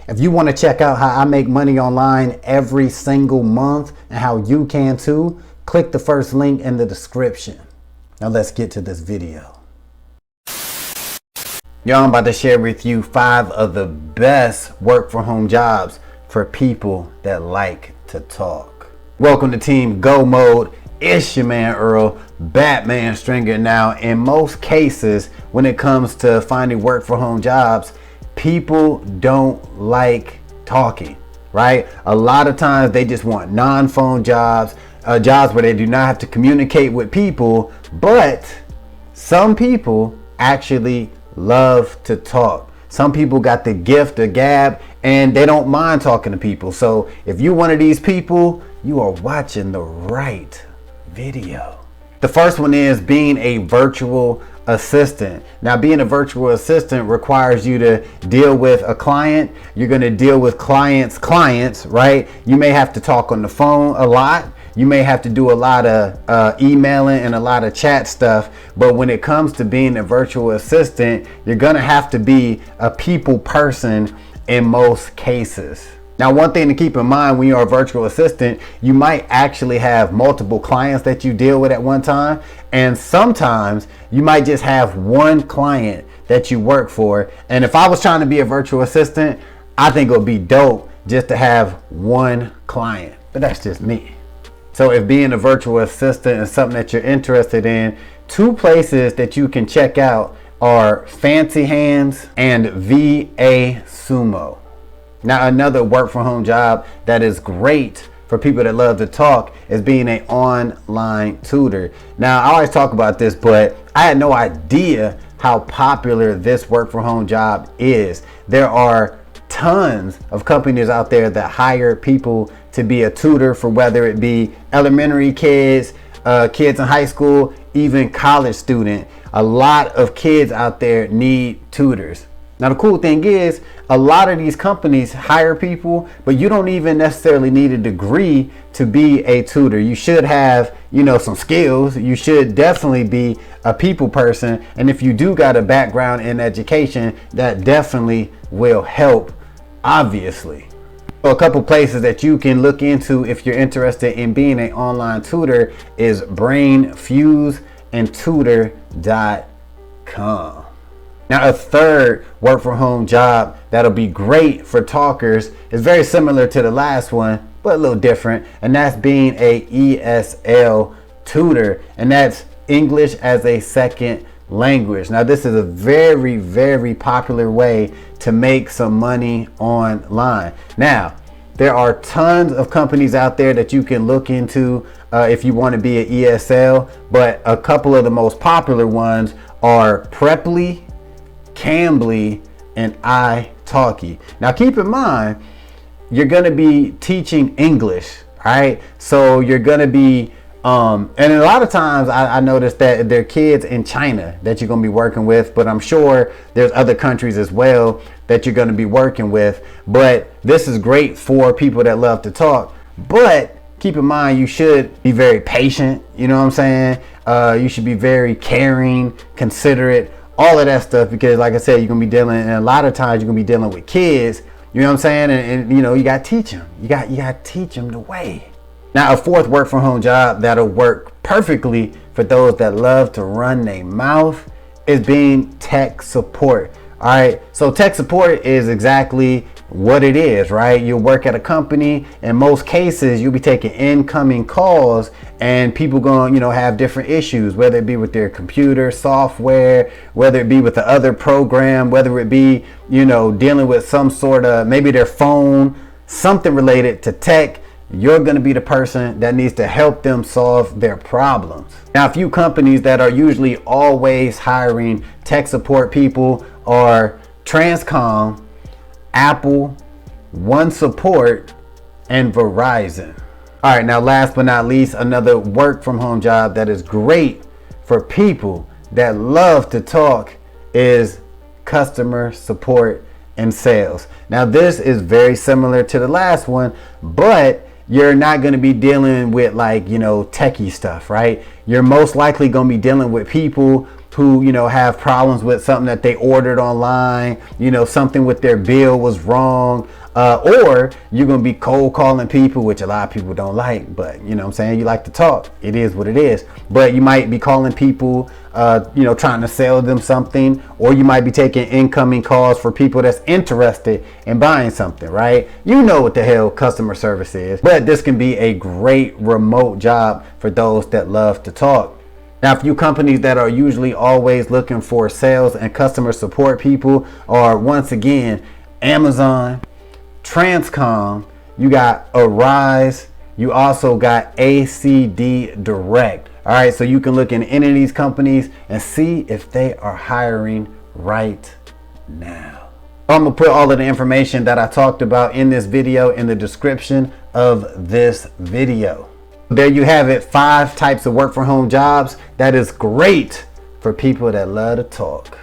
If you want to check out how I make money online every single month and how you can too, click the first link in the description. Now let's get to this video. Y'all, I'm about to share with you 5 of the best work from home jobs for people that like to talk. Welcome to Team Go Mode. It's your man Earl, Batman Stringer. Now, in most cases, when it comes to finding work from home jobs, people don't like talking, right? A lot of times they just want non-phone jobs, jobs where they do not have to communicate with people, but some people actually love to talk. Some people got the gift of gab and they don't mind talking to people. So if you're one of these people, you are watching the right video. The first one is being a virtual assistant. Now, being a virtual assistant requires you to deal with a client. You're going to deal with clients, right? You may have to talk on the phone a lot. You may have to do a lot of emailing and a lot of chat stuff. But when it comes to being a virtual assistant, you're going to have to be a people person in most cases. Now, one thing to keep in mind when you're a virtual assistant, you might actually have multiple clients that you deal with at one time. And sometimes you might just have one client that you work for. And if I was trying to be a virtual assistant, I think it would be dope just to have one client. But that's just me. So if being a virtual assistant is something that you're interested in, 2 places that you can check out are Fancy Hands and VA Sumo. Now, another work from home job that is great for people that love to talk is being an online tutor. Now, I always talk about this, but I had no idea how popular this work from home job is. There are tons of companies out there that hire people to be a tutor for whether it be elementary kids, kids in high school, even college student. A lot of kids out there need tutors. Now, the cool thing is a lot of these companies hire people, but you don't even necessarily need a degree to be a tutor. You should have, some skills. You should definitely be a people person. And if you do got a background in education, that definitely will help, obviously. So a couple places that you can look into if you're interested in being an online tutor is BrainFuse and Tutor.com. Now, a third work from home job that'll be great for talkers is very similar to the last one, but a little different. And that's being a ESL tutor. And that's English as a second language. Now, this is a very, very popular way to make some money online. Now, there are tons of companies out there that you can look into if you want to be an ESL, but a couple of the most popular ones are Preply, Cambly, and ITalki. Now, keep in mind, you're going to be teaching English, right? So you're going to be, and a lot of times I noticed that there are kids in China that you're going to be working with, but I'm sure there's other countries as well that you're going to be working with. But this is great for people that love to talk. But keep in mind, you should be very patient. You know what I'm saying? You should be very caring, considerate, all of that stuff, because like I said, you're gonna be dealing, and a lot of times you're gonna be dealing with kids, you know what I'm saying? And you gotta teach them. You gotta teach them the way. Now, a fourth work from home job that'll work perfectly for those that love to run their mouth is being tech support. All right, so tech support is exactly what it is, right? You'll work at a company. In most cases, you'll be taking incoming calls, and people going, have different issues, whether it be with their computer software, whether it be with the other program, whether it be, dealing with some sort of, maybe their phone, something related to tech. You're going to be the person that needs to help them solve their problems. Now, a few companies that are usually always hiring tech support people are Transcom, Apple, One Support, and Verizon. All right, now last but not least, another work from home job that is great for people that love to talk is customer support and sales. Now, this is very similar to the last one, but you're not going to be dealing with techie stuff, right? You're most likely going to be dealing with people who, you know, have problems with something that they ordered online, you know, something with their bill was wrong. Or you're going to be cold calling people, which a lot of people don't like, but you know what I'm saying? You like to talk. It is what it is. But you might be calling people, you know, trying to sell them something, or you might be taking incoming calls for people that's interested in buying something, right? You know what the hell customer service is, but this can be a great remote job for those that love to talk. Now, a few companies that are usually always looking for sales and customer support people are, once again, Amazon, Transcom, you got Verizon, you also got ACD Direct. All right, so you can look in any of these companies and see if they are hiring right now. I'm gonna put all of the information that I talked about in this video in the description of this video. There you have it, 5 types of work from home jobs. That is great for people that love to talk.